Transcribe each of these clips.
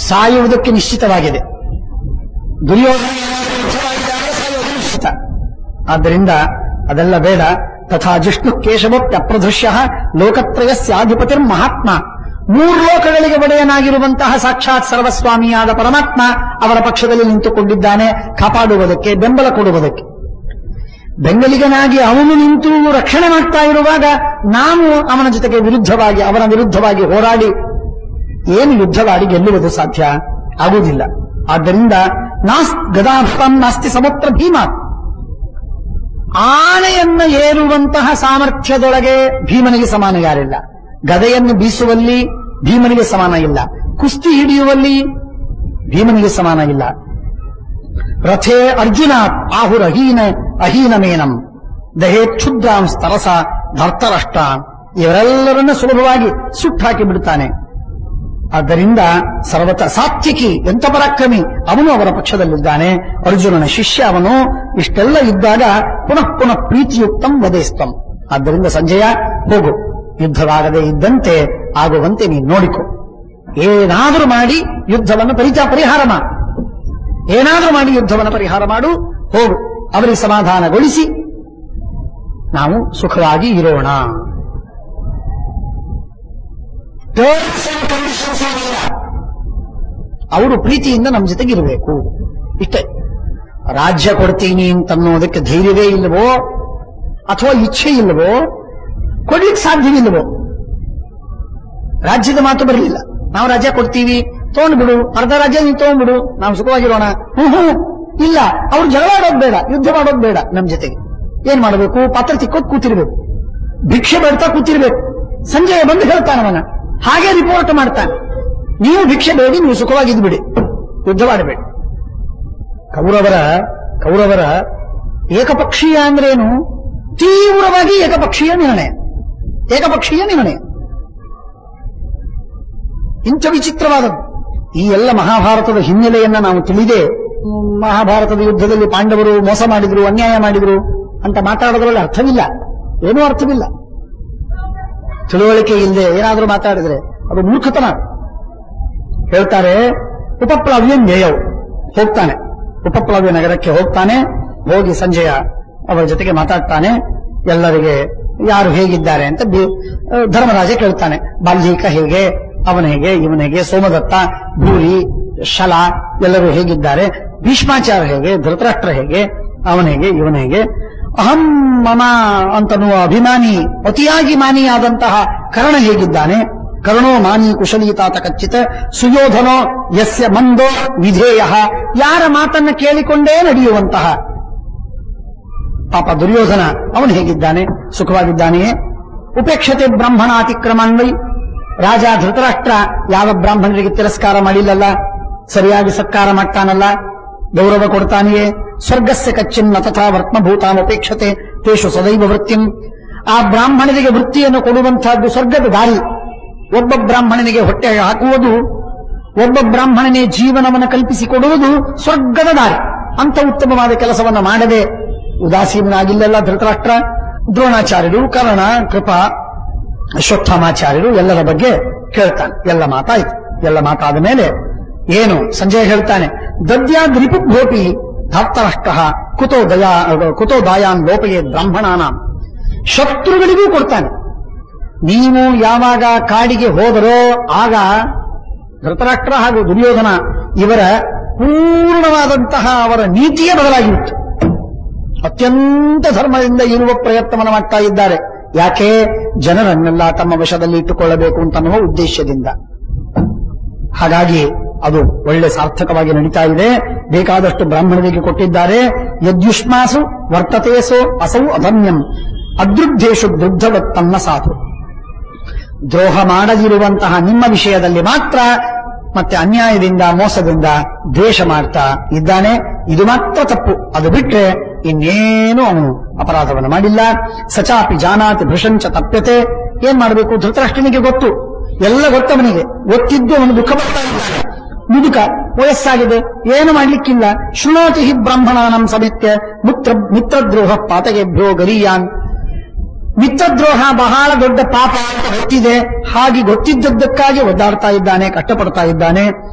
ಸಾಯುವುದಕ್ಕೆ ನಿಶ್ಚಿತವಾಗಿದೆ. ದುರ್ಯೋಧನ ಸಾಯುವುದು ನಿಶ್ಚಿತ. ಆದ್ದರಿಂದ ಅದೆಲ್ಲ ಬೇಡ. ತಥಾ ಜಿಷ್ಣು ಕೇಶವಪ್ಯಪ್ರದೃಶ್ಯ ಲೋಕತ್ರಯಸ್ಯಾಧಿಪತಿರ್ ಮಹಾತ್ಮ. 3 ಲೋಕಗಳಿಗೆ ಒಡೆಯನಾಗಿರುವಂತಹ ಸಾಕ್ಷಾತ್ ಸರ್ವಸ್ವಾಮಿಯಾದ ಪರಮಾತ್ಮ ಅವರ ಪಕ್ಷದಲ್ಲಿ ನಿಂತುಕೊಂಡಿದ್ದಾನೆ, ಕಾಪಾಡುವುದಕ್ಕೆ, ಬೆಂಬಲ ಕೊಡುವುದಕ್ಕೆ. ಬೆಂಬಲಿಗನಾಗಿ ಅವನು ನಿಂತು ರಕ್ಷಣೆ ಮಾಡ್ತಾ ಇರುವಾಗ ನಾವು ಅವನ ಜೊತೆಗೆ ವಿರುದ್ಧವಾಗಿ, ಅವನ ವಿರುದ್ಧವಾಗಿ ಹೋರಾಡಿ ಏನು ಯುದ್ಧವಾಡಿ ಗೆಲ್ಲುವುದು ಸಾಧ್ಯ ಆಗುವುದಿಲ್ಲ. ಆದ್ದರಿಂದ ಗದಾಭಂ ನಾಸ್ತಿ ಸಮುದ್ರ ಭೀಮ. ಆನೆಯನ್ನ ಏರುವಂತಹ ಸಾಮರ್ಥ್ಯದೊಳಗೆ ಭೀಮನಿಗೆ ಸಮಾನ ಯಾರಿಲ್ಲ. ಗದೆಯನ್ನು ಬೀಸುವಲ್ಲಿ ಭೀಮನಿಗೆ ಸಮಾನ ಇಲ್ಲ. ಕುಸ್ತಿ ಹಿಡಿಯುವಲ್ಲಿ ಭೀಮನಿಗೆ ಸಮಾನ ಇಲ್ಲ. ರಥೇ ಅರ್ಜುನ ಅಹೀನಮೇನಂ ದಹೇ ಕ್ಷುದ್ರಾಂ ಸ್ತರಸ ಧರ್ತರಷ್ಟ. ಇವರೆಲ್ಲರನ್ನ ಸುಲಭವಾಗಿ ಸುಟ್ಟಾಕಿ ಬಿಡುತ್ತಾನೆ. ಆದ್ದರಿಂದ ಸರ್ವತ ಸಾತ್ವಿಕಿ, ಎಂಥ ಪರಾಕ್ರಮಿ ಅವನು ಅವರ ಪಕ್ಷದಲ್ಲಿದ್ದಾನೆ. ಅರ್ಜುನನ ಶಿಷ್ಯ ಅವನು. ಇಷ್ಟೆಲ್ಲ ಇದ್ದಾಗ ಪುನಃ ಪುನಃ ಪ್ರೀತಿಯುಕ್ತಂ ವದೇಸ್ತಂ. ಆದ್ದರಿಂದ ಸಂಜಯ, ಹೋಗು, ಯುದ್ಧವಾಗದೇ ಇದ್ದಂತೆ ಆಗುವಂತೆ ನೀನು ನೋಡಿಕೊ. ಏನಾದರೂ ಮಾಡಿ ಯುದ್ಧವನ್ನು ಪರಿಹಾರ ಮಾಡು. ಏನಾದರೂ ಮಾಡಿ ಯುದ್ಧವನ್ನು ಪರಿಹಾರ ಮಾಡು. ಹೋಗು, ಅವರಿಗೆ ಸಮಾಧಾನಗೊಳಿಸಿ ನಾವು ಸುಖವಾಗಿ ಇರೋಣ. ಅವರು ಪ್ರೀತಿಯಿಂದ ನಮ್ಮ ಜೊತೆಗಿರಬೇಕು. ಇಷ್ಟೇ. ರಾಜ್ಯ ಕೊಡ್ತೀನಿ ಅಂತನ್ನೋದಕ್ಕೆ ಧೈರ್ಯವೇ ಇಲ್ಲವೋ ಅಥವಾ ಇಚ್ಛೆ ಇಲ್ಲವೋ, ಕೊಡ್ಲಿಕ್ಕೆ ಸಾಧ್ಯವಿಲ್ಲವೋ. ರಾಜ್ಯದ ಮಾತು ಬರಲಿಲ್ಲ. ನಾವು ರಾಜ್ಯ ಕೊಡ್ತೀವಿ, ತಗೊಂಡ್ಬಿಡು, ಅರ್ಧ ರಾಜ್ಯ ನೀನು ತಗೊಂಡ್ಬಿಡು, ನಾವು ಸುಖವಾಗಿರೋಣ. ಇಲ್ಲ, ಅವ್ರು ಜಗಳ ಆಡೋದು ಬೇಡ, ಯುದ್ಧ ಮಾಡೋದು ಬೇಡ. ನಮ್ಮ ಜೊತೆಗೆ ಏನ್ ಮಾಡಬೇಕು? ಪಾತ್ರ ತಿಕ್ಕೋದು ಕೂತಿರ್ಬೇಕು, ಭಿಕ್ಷೆ ಬೇಡ್ತಾ ಕೂತಿರ್ಬೇಕು. ಸಂಜೆ ಬಂದು ಹೇಳ್ತಾನವನ, ಹಾಗೆ ರಿಪೋರ್ಟ್ ಮಾಡ್ತಾನೆ, ನೀವು ಭಿಕ್ಷೆ ಬೇಡಿ, ನೀವು ಸುಖವಾಗಿದ್ದು ಬಿಡಿ, ಯುದ್ಧ ಮಾಡಬೇಡಿ. ಕೌರವರ ಏಕಪಕ್ಷೀಯ ಅಂದ್ರೇನು? ತೀವ್ರವಾಗಿ ಏಕಪಕ್ಷೀಯ ನಿರ್ಣಯ. ಇಂಥ ವಿಚಿತ್ರವಾದದ್ದು. ಈ ಎಲ್ಲ ಮಹಾಭಾರತದ ಹಿನ್ನೆಲೆಯನ್ನ ನಾವು ತಿಳಿದೇ, ಮಹಾಭಾರತದ ಯುದ್ಧದಲ್ಲಿ ಪಾಂಡವರು ಮೋಸ ಮಾಡಿದ್ರು, ಅನ್ಯಾಯ ಮಾಡಿದ್ರು ಅಂತ ಮಾತಾಡೋದ್ರಲ್ಲಿ ಅರ್ಥವಿಲ್ಲ, ಏನೂ ಅರ್ಥವಿಲ್ಲ. ತಿಳುವಳಿಕೆ ಇಲ್ಲದೆ ಏನಾದರೂ ಮಾತಾಡಿದ್ರೆ ಅದು ಮೂರ್ಖತನ. ಹೇಳ್ತಾರೆ, ಉಪಪ್ಲವ್ಯ ನ್ಯಯವು ಹೋಗ್ತಾನೆ, ಉಪಪ್ಲವ್ಯ ನಗರಕ್ಕೆ ಹೋಗ್ತಾನೆ. ಹೋಗಿ ಸಂಜಯ ಅವರ ಜೊತೆಗೆ ಮಾತಾಡ್ತಾನೆ. ಎಲ್ಲರಿಗೆ ಯಾರು ಹೇಗಿದ್ದಾರೆ ಅಂತ ಧರ್ಮರಾಜ ಕೇಳ್ತಾನೆ. ಬಾಲ್ಯೀಕ ಹೇಗೆ, ಅವನ ಹೇಗೆ, ಇವನ ಹೇಗೆ, ಸೋಮದತ್ತ, ಭೂರಿ, ಶಲ ಎಲ್ಲರೂ ಹೇಗಿದ್ದಾರೆ, ಭೀಷ್ಮಾಚಾರ್ಯ ಹೇಗೆ, ಧೃತರಾಷ್ಟ್ರ ಹೇಗೆ, ಅವನ ಹೇಗೆ, ಇವನ ಹೇಗೆ, ಅಹಂ ಮಮ ಅಂತನ್ನುವ ಅಭಿಮಾನಿ, ಅತಿಯಾಗಿ ಮಾನಿಯಾದಂತಹ ಕರ್ಣ ಹೇಗಿದ್ದಾನೆ, ಕರ್ಣೋ ಮಾನಿ ಕುಶಲೀತಾತ ಕಚ್ಚಿತ ಸುಯೋಧನೋ ಯಸ್ಯ ಮಂದೋ ವಿಧೇಯ, ಯಾರ ಮಾತನ್ನ ಕೇಳಿಕೊಂಡೇ ನಡೆಯುವಂತಹ ಪಾಪ ದುರ್ಯೋಧನ ಅವನು ಹೇಗಿದ್ದಾನೆ, ಸುಖವಾಗಿದ್ದಾನೆಯೇ. ಉಪೇಕ್ಷತೆ ಬ್ರಾಹ್ಮಣಾತಿಕ್ರಮಾನ್ವೈ, ರಾಜ ಧೃತರಾಷ್ಟ್ರ ಯಾವ ಬ್ರಾಹ್ಮಣರಿಗೆ ತಿರಸ್ಕಾರ ಮಾಡಿಲ್ಲಲ್ಲ, ಸರಿಯಾಗಿ ಸತ್ಕಾರ ಮಾಡ್ತಾನಲ್ಲ, ಗೌರವ ಕೊಡ್ತಾನೆಯೇ. ಸ್ವರ್ಗಸ್ಯ ಕಚ್ಚಿನ್ನ ತಥಾ ವರ್ತ್ಮಭೂತಾಮಪೇಕ್ಷತೆ ತೇಷು ಸದೈವ ವೃತ್ತಿಂ, ಆ ಬ್ರಾಹ್ಮಣರಿಗೆ ವೃತ್ತಿಯನ್ನು ಕೊಡುವಂತಹದ್ದು ಸ್ವರ್ಗದ ದಾರಿ. ಒಬ್ಬ ಬ್ರಾಹ್ಮಣನಿಗೆ ಹೊಟ್ಟೆ ಹಾಕುವುದು, ಒಬ್ಬ ಬ್ರಾಹ್ಮಣನೇ ಜೀವನವನ್ನು ಕಲ್ಪಿಸಿಕೊಡುವುದು ಸ್ವರ್ಗದ ದಾರಿ. ಅಂತ ಉತ್ತಮವಾದ ಕೆಲಸವನ್ನು ಮಾಡದೆ ಉದಾಸೀನಾಗಿಲ್ಲ ಧೃತರಾಷ್ಟ್ರ. ದ್ರೋಣಾಚಾರ್ಯರು, ಕರ್ಣ, ಕೃಪ, ಅಶ್ವತ್ಥಾಮಾಚಾರ್ಯರು ಎಲ್ಲರ ಬಗ್ಗೆ ಕೇಳ್ತಾನೆ. ಎಲ್ಲ ಮಾತಾಯ್ತು. ಎಲ್ಲ ಮಾತಾದ ಮೇಲೆ ಏನು ಸಂಜಯ ಹೇಳ್ತಾನೆ, ದದ್ಯಾದ್ ರಿಪುಭೋಪಿ ಧಾರ್ತರಾಷ್ಟ್ರ ಕುತೋ ದಾಯಾನ್ ಲೋಪಯೇ ಬ್ರಾಹ್ಮಣಾನಾಂ. ಶತ್ರುಗಳಿಗೂ ಕೊಡ್ತಾನೆ. ನೀವು ಯಾವಾಗ ಕಾಡಿಗೆ ಹೋದರೋ ಆಗ ಧೃತರಾಷ್ಟ್ರ ಹಾಗೂ ದುರ್ಯೋಧನ ಇವರ ಪೂರ್ಣವಾದಂತಹ ಅವರ ನೀತಿಯೇ ಬದಲಾಗಿತ್ತು. ಅತ್ಯಂತ ಧರ್ಮದಿಂದ ಇರುವ ಪ್ರಯತ್ನವನ್ನು ಮಾಡ್ತಾ ಇದ್ದಾರೆ. ಯಾಕೆ? ಜನರನ್ನೆಲ್ಲ ತಮ್ಮ ವಶದಲ್ಲಿ ಇಟ್ಟುಕೊಳ್ಳಬೇಕು ಅಂತನ್ನುವ ಉದ್ದೇಶದಿಂದ. ಹಾಗಾಗಿ ಅದು ಒಳ್ಳೆ ಸಾರ್ಥಕವಾಗಿ ನಡೀತಾ ಇದೆ. ಬೇಕಾದಷ್ಟು ಬ್ರಾಹ್ಮಣರಿಗೆ ಕೊಟ್ಟಿದ್ದಾರೆ. ಯದ್ಯುಷ್ಮಾಸು ವರ್ತತೇಸೋ ಅಸೌ ಅಧಮ್ಯಂ ಅದೃಗ್ಧೇಶು ದುಗ್ಧವತ್ತನ್ನ ಸಾಧು. ದ್ರೋಹ ಮಾಡದಿರುವಂತಹ ನಿಮ್ಮ ವಿಷಯದಲ್ಲಿ ಮಾತ್ರ ಮತ್ತೆ ಅನ್ಯಾಯದಿಂದ ಮೋಸದಿಂದ ದ್ವೇಷ ಮಾಡ್ತಾ ಇದ್ದಾನೆ. ಇದು ಮಾತ್ರ ತಪ್ಪು. ಅದು ಬಿಟ್ರೆ ಇನ್ನೇನು ಅವನು ಅಪರಾಧವನ್ನು ಮಾಡಿಲ್ಲ. ಸಚಾಪಿ ಜಾನಾತಿ ಭೃಷಂಚ ತಪ್ಯತೆ. ಏನ್ ಮಾಡಬೇಕು? ಧೃತರಾಷ್ಟ್ರನಿಗೆ ಗೊತ್ತು, ಎಲ್ಲ ಗೊತ್ತವನಿಗೆ. ಗೊತ್ತಿದ್ದು ಅವನು ದುಃಖ ಪಡ್ತಾ ಇದ್ದಾನೆ. ಮುದುಕ, ವಯಸ್ಸಾಗಿದೆ, ಏನು ಮಾಡ್ಲಿಕ್ಕಿಲ್ಲ. ಶೃಣೋತಿ ಹಿ ಬ್ರಾಹ್ಮಣಾನಂ ಸಮಿತ್ಯ ಮಿತ್ರದ್ರೋಹ ಪಾತಗೆಭ್ಯೋ ಗರೀಯಾನ್. ಮಿತ್ರದ್ರೋಹ ಬಹಳ ದೊಡ್ಡ ಪಾಪ ಅಂತ ಗೊತ್ತಿದೆ. ಹಾಗೆ ಗೊತ್ತಿದ್ದದ್ದಕ್ಕಾಗಿ ಒದ್ದಾಡ್ತಾ ಇದ್ದಾನೆ, ಕಷ್ಟಪಡ್ತಾ ಇದ್ದಾನೆ.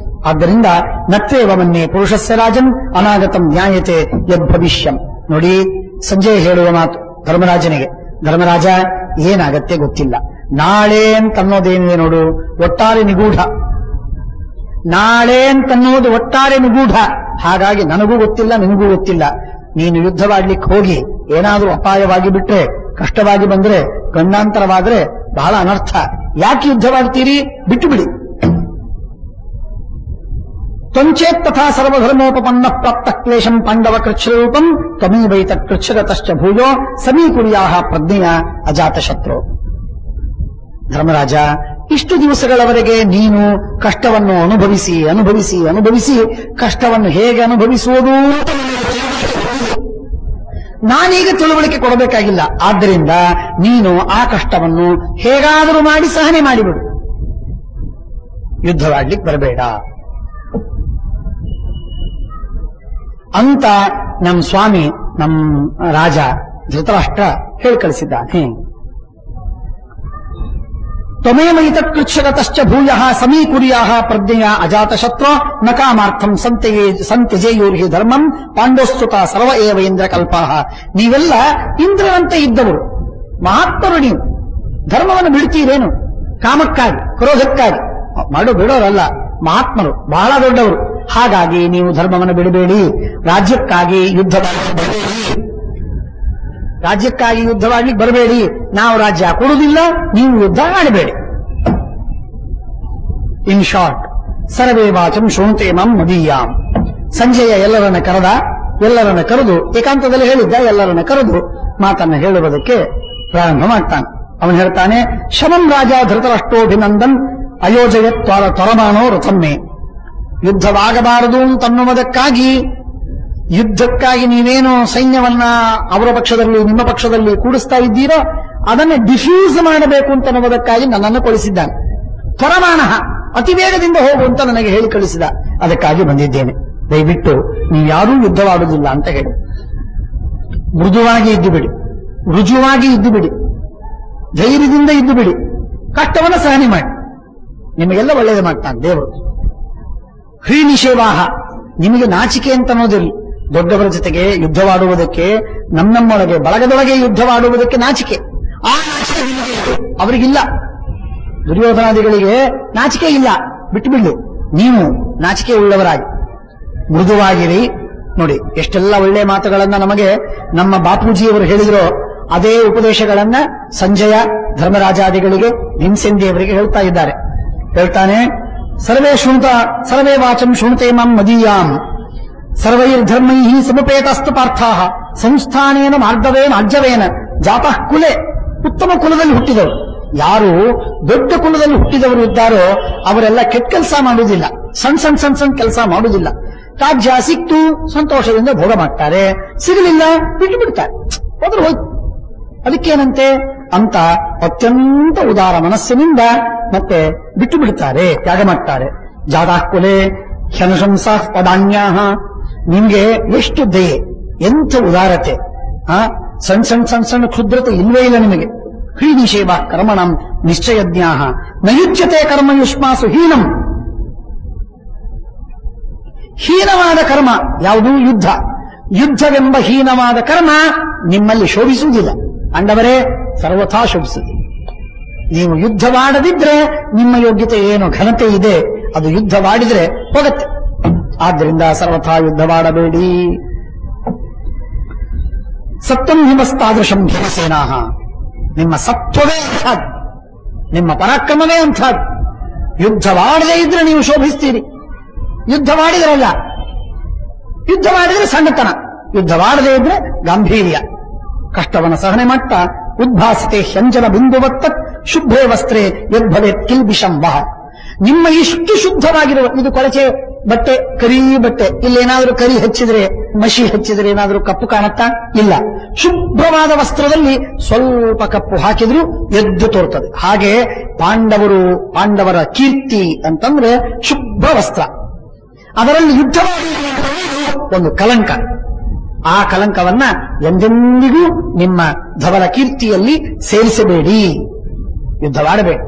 ಆದ್ದರಿಂದ ನತ್ವೇವ ಮನ್ಯೆ ಪುರುಷಸ್ಯ ರಾಜನ್ ಅನಾಗತಂ ನ್ಯಾಯತೆ ಯದ್ಭವಿಷ್ಯಂ. ನೋಡಿ, ಸಂಜಯ್ ಹೇಳುವ ಮಾತು ಧರ್ಮರಾಜನಿಗೆ, ಧರ್ಮರಾಜ ಏನಾಗತ್ತೆ ಗೊತ್ತಿಲ್ಲ, ನಾಳೆ ಅಂತನ್ನೋದೇನಿದೆ ನೋಡು ಒಟ್ಟಾರೆ ನಿಗೂಢ, ನಾಳೆ ಅಂತನ್ನೋದು ಒಟ್ಟಾರೆ ನಿಗೂಢ. ಹಾಗಾಗಿ ನನಗೂ ಗೊತ್ತಿಲ್ಲ, ನಿನಗೂ ಗೊತ್ತಿಲ್ಲ. ನೀನು ಯುದ್ಧವಾಡ್ಲಿಕ್ಕೆ ಹೋಗಿ ಏನಾದರೂ ಅಪಾಯವಾಗಿ ಬಿಟ್ರೆ, ಕಷ್ಟವಾಗಿ ಬಂದ್ರೆ, ಗಂಡಾಂತರವಾದ್ರೆ ಬಹಳ ಅನರ್ಥ. ಯಾಕೆ ಯುದ್ಧವಾಡ್ತೀರಿ? ಬಿಟ್ಟು ಬಿಡಿ. ತ್ವಂಚೇತ್ ತಥಾ ಸರ್ವಧರ್ಮೋಪಪನ್ನ ಪ್ರಾಪ್ತ ಕ್ಲೇಶಂ ಪಾಂಡವ ಕೃಚ್ಛ್ರೂಪಂ ತ್ವಮೀವೈತ ಕೃಚ್ಛ್ರತಶ್ಚ ಭೂಯೋ ಸಮೀಕುರ್ಯಾಹ ಪ್ರಜ್ಞೆಯ ಅಜಾತಶತ್ರು. ಧರ್ಮರಾಜ, ಇಷ್ಟು ದಿವಸಗಳವರೆಗೆ ನೀನು ಕಷ್ಟವನ್ನು ಅನುಭವಿಸಿ ಅನುಭವಿಸಿ ಅನುಭವಿಸಿ ಕಷ್ಟವನ್ನು ಹೇಗೆ ಅನುಭವಿಸುವುದು ನಾನೀಗ ತಿಳುವಳಿಕೆ ಕೊಡಬೇಕಾಗಿಲ್ಲ. ಆದ್ದರಿಂದ ನೀನು ಆ ಕಷ್ಟವನ್ನು ಹೇಗಾದರೂ ಮಾಡಿ ಸಹನೆ ಮಾಡಿಬಿಡು, ಯುದ್ಧವಾಡ್ಲಿಕ್ಕೆ ಬರಬೇಡ ಅಂತ ನಮ್ಮ ಸ್ವಾಮಿ, ನಮ್ಮ ರಾಜ ಧೃತರಾಷ್ಟ್ರ ಹೇಳಿ ಕಳಿಸಿದ್ದಾನೆ. ತ್ವಮೇವೈತ ಕೃಚ್ಛ್ರತಶ್ಚ ಭೂಯಃ ಸಮೀಕುರ್ಯಾಹ ಪ್ರಜ್ಞೆಯ ಅಜಾತಶತ್ರು ನ ಕಾಮಾರ್ಥಂ ಸಂತ್ಯಜೇಯೂರ್ಹಿ ಧರ್ಮಂ ಪಾಂಡೋಸ್ತುತ ಸರ್ವ ಏವ ಇಂದ್ರ ಕಲ್ಪಾಹ. ನೀವೆಲ್ಲ ಇಂದ್ರನಂತೆ ಇದ್ದವರು, ಮಹಾತ್ಮರು. ನೀವು ಧರ್ಮವನ್ನು ಬಿಡ್ತೀರೇನು? ಕಾಮಕ್ಕಾಗಿ, ಕ್ರೋಧಕ್ಕಾಗಿ ಮಾಡು ಬಿಡೋರಲ್ಲ, ಮಹಾತ್ಮರು, ಬಹಳ ದೊಡ್ಡವರು. ಹಾಗಾಗಿ ನೀವು ಧರ್ಮವನ್ನು ಬಿಡಬೇಡಿ, ರಾಜ್ಯಕ್ಕಾಗಿ ರಾಜ್ಯಕ್ಕಾಗಿ ಯುದ್ಧವಾಗ್ಲಿಕ್ಕೆ ಬರಬೇಡಿ. ನಾವು ರಾಜ್ಯ ಕೊಡುವುದಿಲ್ಲ, ನೀವು ಯುದ್ಧ ಆಡಬೇಡಿ. ಇನ್ ಶಾರ್ಟ್, ಸರ್ವೇ ವಾಚಂ ಶೃಣುತೆ ಮಂ ಮದೀಯಾಂ. ಸಂಜಯ ಎಲ್ಲರನ್ನ ಕರೆದು ಏಕಾಂತದಲ್ಲಿ ಹೇಳಿದ್ದ, ಎಲ್ಲರನ್ನ ಕರೆದು ಮಾತನ್ನ ಹೇಳುವುದಕ್ಕೆ ಪ್ರಾರಂಭ ಮಾಡ್ತಾನೆ. ಅವನು ಹೇಳ್ತಾನೆ, ಶಮಂ ರಾಜ ಧೃತರಾಷ್ಟ್ರೋಭಿನಂದನ್ ಅಯೋಜಯತ್ ತ್ವರಮಾನೋ ರಥಮ್ಮೆ. ಯುದ್ಧವಾಗಬಾರದು ಅಂತನ್ನುವುದಕ್ಕಾಗಿ, ಯುದ್ಧಕ್ಕಾಗಿ ನೀವೇನು ಸೈನ್ಯವನ್ನ ಅವರ ಪಕ್ಷದಲ್ಲಿ ನಿಮ್ಮ ಪಕ್ಷದಲ್ಲಿ ಕೂಡಿಸ್ತಾ ಇದ್ದೀರೋ ಅದನ್ನು ಡಿಫ್ಯೂಸ್ ಮಾಡಬೇಕು ಅಂತ ಅನ್ನುವುದಕ್ಕಾಗಿ ನನ್ನನ್ನು ಕಳಿಸಿದ್ದಾನೆ. ತ್ವರಮಾನ, ಅತಿ ವೇಗದಿಂದ ಹೋಗು ಅಂತ ನನಗೆ ಹೇಳಿ ಕಳಿಸಿದ. ಅದಕ್ಕಾಗಿ ಬಂದಿದ್ದೇನೆ. ದಯವಿಟ್ಟು ನೀವ್ಯಾರೂ ಯುದ್ಧವಾಡುವುದಿಲ್ಲ ಅಂತ ಹೇಳಿ ಮೃದುವಾಗಿ ಇದ್ದು ಬಿಡಿ, ರುಜುವಾಗಿ ಇದ್ದು ಬಿಡಿ, ಧೈರ್ಯದಿಂದ ಇದ್ದು ಬಿಡಿ, ಕಷ್ಟವನ್ನು ಸಹನೆ ಮಾಡಿ. ನಿಮಗೆಲ್ಲ ಒಳ್ಳೆಯದು ಮಾಡ್ತಾನೆ ದೇವರು. ಹ್ರೀನಿಷೇವಾಹ, ನಿಮಗೆ ನಾಚಿಕೆ ಅಂತ ಅನ್ನೋದಿಲ್ಲ. ದೊಡ್ಡವರ ಜೊತೆಗೆ ಯುದ್ಧವಾಡುವುದಕ್ಕೆ, ನಮ್ಮೊಳಗೆ ಬಳಗದೊಳಗೆ ಯುದ್ಧವಾಡುವುದಕ್ಕೆ ನಾಚಿಕೆ. ಆ ನಾಚಿಕೆ ಅವರಿಗಿಲ್ಲ. ದುರ್ಯೋಧನಾದಿಗಳಿಗೆ ನಾಚಿಕೆ ಇಲ್ಲ, ಬಿಟ್ಟು ಬಿಡಿ. ನೀವು ನಾಚಿಕೆ ಉಳ್ಳವರಾಗಿ ಮೃದುವಾಗಿರಿ. ನೋಡಿ, ಎಷ್ಟೆಲ್ಲ ಒಳ್ಳೆಯ ಮಾತುಗಳನ್ನ ನಮಗೆ ನಮ್ಮ ಬಾಪೂಜಿಯವರು ಹೇಳಿದ್ರು. ಅದೇ ಉಪದೇಶಗಳನ್ನ ಸಂಜಯ ಧರ್ಮರಾಜಾದಿಗಳಿಗೆ, ಭೀಮಸೇನದೇವರಿಗೆ ಹೇಳ್ತಾ ಇದ್ದಾರೆ. ಹೇಳ್ತಾನೆ, ಸರ್ವೇ ವಾಚಂ ಶೃಣುತೆ ಮಾಂ ಮದೀಯಾಂ ಸರ್ವೈರ್ಧರ್ಮೈಃ ಸಮುಪೇತಸ್ತು ಪಾರ್ಥಾಃ ಸಂಸ್ಥಾನೇನ ಮಾರ್ಗವೇನ ಅಜ್ಜವೇನ ಜಾತಃ ಕುಲೆ. ಉತ್ತಮ ಕುಲದಲ್ಲಿ ಹುಟ್ಟಿದವರು ಯಾರು ದೊಡ್ಡ ಕುಲದಲ್ಲಿ ಹುಟ್ಟಿದವರು ಇದ್ದಾರೋ ಅವರೆಲ್ಲ ಕೆಟ್ಟ ಕೆಲಸ ಮಾಡುವುದಿಲ್ಲ, ಸಣ್ಣ ಕೆಲಸ ಮಾಡುವುದಿಲ್ಲ. ರಾಜ್ಯ ಸಿಕ್ತು ಸಂತೋಷದಿಂದ ಭೋಗ ಮಾಡ್ತಾರೆ, ಸಿಗಲಿಲ್ಲ ಬಿಟ್ಟು ಬಿಡ್ತಾರೆ, ಹೋದ್ರೆ ಹೋಯ್ತು, ಅದಕ್ಕೇನಂತೆ ಅಂತ ಅತ್ಯಂತ ಉದಾರ ಮನಸ್ಸಿನಿಂದ ಮತ್ತೆ ಬಿಟ್ಟು ಬಿಡ್ತಾರೆ, ತ್ಯಾಗ ಮಾಡ್ತಾರೆ. ಜಾತಃ ಕುಲೆ ಹ್ಯನುಶಂಸಃ ಪದಾನ್ಯಾಹ. ನಿಮ್ಗೆ ಎಷ್ಟು ದಯೆ, ಎಂಥ ಉದಾರತೆ, ಸಣ್ಣ ಕ್ಷುದ್ರತೆ ಇಲ್ವೇ ಇಲ್ಲ ನಿಮಗೆ. ಹ್ರೀನಿಷೇವ ಕರ್ಮಣಂ ನಿಶ್ಚಯಜ್ಞಾಹ ನಯುಜ್ಯತೆ ಕರ್ಮ ಯುಷ್ಮಾಸು ಹೀನಂ. ಹೀನವಾದ ಕರ್ಮ ಯಾವುದು? ಯುದ್ಧವೆಂಬ ಹೀನವಾದ ಕರ್ಮ ನಿಮ್ಮಲ್ಲಿ ಶೋಭಿಸುವುದಿಲ್ಲ. ಅಂಡವರೇ ಸರ್ವಥಾ ಶೋಭಿಸುತ್ತದೆ. ನೀವು ಯುದ್ಧವಾಡದಿದ್ರೆ ನಿಮ್ಮ ಯೋಗ್ಯತೆ ಏನು ಘನತೆ ಇದೆ ಅದು ಯುದ್ಧವಾಡಿದ್ರೆ ಹೋಗತ್ತೆ. ಆದ್ದರಿಂದ ಸರ್ವಥಾ ಯುದ್ಧವಾಡಬೇಡಿ. ಸತ್ವಂ ಹಿಮಸ್ತಾದೃಶಂ ಭೀಮಸೇನಾಹ. ನಿಮ್ಮ ಸತ್ವವೇ ಅಂಥದ್ದು, ನಿಮ್ಮ ಪರಾಕ್ರಮವೇ ಅಂಥದ್ದು. ಯುದ್ಧವಾಡದೇ ಇದ್ರೆ ನೀವು ಶೋಭಿಸ್ತೀರಿ. ಯುದ್ಧವಾಡಿದ್ರಲ್ಲ, ಯುದ್ಧವಾಡಿದ್ರೆ ಸಣ್ಣತನ, ಯುದ್ಧವಾಡದೇ ಇದ್ರೆ ಗಾಂಭೀರ್ಯ. ಕಷ್ಟವನ್ನು ಸಹನೆ ಮಾಡ್ತಾ ಉದ್ಭಾಸಿತೆ ಹ್ಯಂಜನ ಬಿಂದುವತ್ತ ಶುಭ್ರೇ ವಸ್ತ್ರೇ ಯದ್ಭವೇತ್ ಕಿಲ್ಬಿಷಂ ವಹ. ನಿಮ್ಮ ಇಷ್ಟು ಶುದ್ಧವಾಗಿರುವ, ಇದು ಕೊಳಚೆ ಬಟ್ಟೆ, ಕರಿ ಬಟ್ಟೆ, ಇಲ್ಲೇನಾದ್ರೂ ಕರಿ ಹಚ್ಚಿದ್ರೆ, ಮಸಿ ಹಚ್ಚಿದ್ರೆ ಏನಾದ್ರೂ ಕಪ್ಪು ಕಾಣುತ್ತಾ? ಇಲ್ಲ. ಶುಭ್ರವಾದ ವಸ್ತ್ರದಲ್ಲಿ ಸ್ವಲ್ಪ ಕಪ್ಪು ಹಾಕಿದ್ರೂ ಎದ್ದು ತೋರ್ತದೆ. ಹಾಗೆ ಪಾಂಡವರ ಕೀರ್ತಿ ಅಂತಂದ್ರೆ ಶುಭ್ರ ವಸ್ತ್ರ. ಅದರಲ್ಲಿ ಯುದ್ಧವಾಗಿ ಒಂದು ಕಲಂಕ. ಆ ಕಲಂಕವನ್ನ ಎಂದೆಂದಿಗೂ ನಿಮ್ಮ ಧವಲ ಕೀರ್ತಿಯಲ್ಲಿ ಸೇರಿಸಬೇಡಿ. ಯುದ್ಧವಾಡಬೇಡಿ.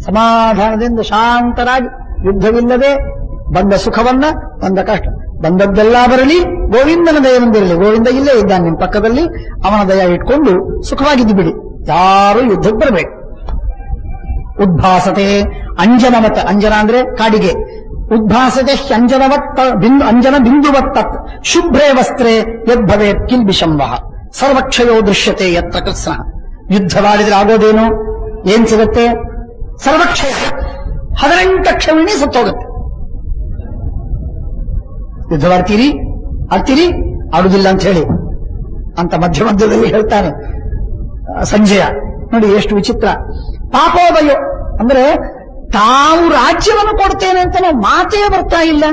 ಸಮಾಧಾನದಿಂದ ಶಾಂತರಾಗಿ ಯುದ್ಧವಿಲ್ಲದೆ ಬಂದ ಸುಖವನ್ನ, ಬಂದ ಕಷ್ಟ, ಬಂದದ್ದೆಲ್ಲ ಬರಲಿ, ಗೋವಿಂದನ ದಯವಂದಿರಲಿ. ಗೋವಿಂದ ಇಲ್ಲೇ ಇದ್ದಾನೆ ನಿಮ್ಮ ಪಕ್ಕದಲ್ಲಿ, ಅವನ ದಯ ಇಟ್ಕೊಂಡು ಸುಖವಾಗಿದ್ದು ಬಿಡಿ, ಯಾರು ಯುದ್ಧಕ್ಕೆ ಬರಬೇಕು. ಉದ್ಭಾಸತೆ ಅಂಜನವತ್, ಅಂಜನ ಅಂದ್ರೆ ಕಾಡಿಗೆ, ಉದ್ಭಾಸತೆ ಅಂಜನವತ್ ಅಂಜನ ಬಿಂದುವತ್ತತ್ ಶುಭ್ರೇ ವಸ್ತ್ರೇ ಯದ್ಭವೇತ್ ಕಿಲ್ಬಿಷಂವಹ ಸರ್ವಕ್ಷಯೋ ದೃಶ್ಯತೆ ಯತ್ರ ಕೃತ್ಸ್ನ. ಯುದ್ಧವಾಡಿದ್ರೆ ಆಗೋದೇನು? ಏನ್ ಸಿಗುತ್ತೆ? ಸರ್ವಕ್ಷಯ, 18 ಕ್ಷಮಿಣಿ ಸತ್ತೋಗುತ್ತೆ. ಯುದ್ಧವಾಡ್ತೀರಿ, ಆಡ್ತೀರಿ, ಆಡುದಿಲ್ಲ ಅಂತ ಹೇಳಿ ಅಂತ ಮಧ್ಯದಲ್ಲಿ ಹೇಳ್ತಾನೆ ಸಂಜಯ. ನೋಡಿ ಎಷ್ಟು ವಿಚಿತ್ರ. ಪಾಪೋದಯ ಅಂದ್ರೆ ತಾವು ರಾಜ್ಯವನ್ನು ಕೊಡ್ತೇನೆ ಅಂತ ನಾವು ಮಾತೇ ಬರ್ತಾ ಇಲ್ಲ,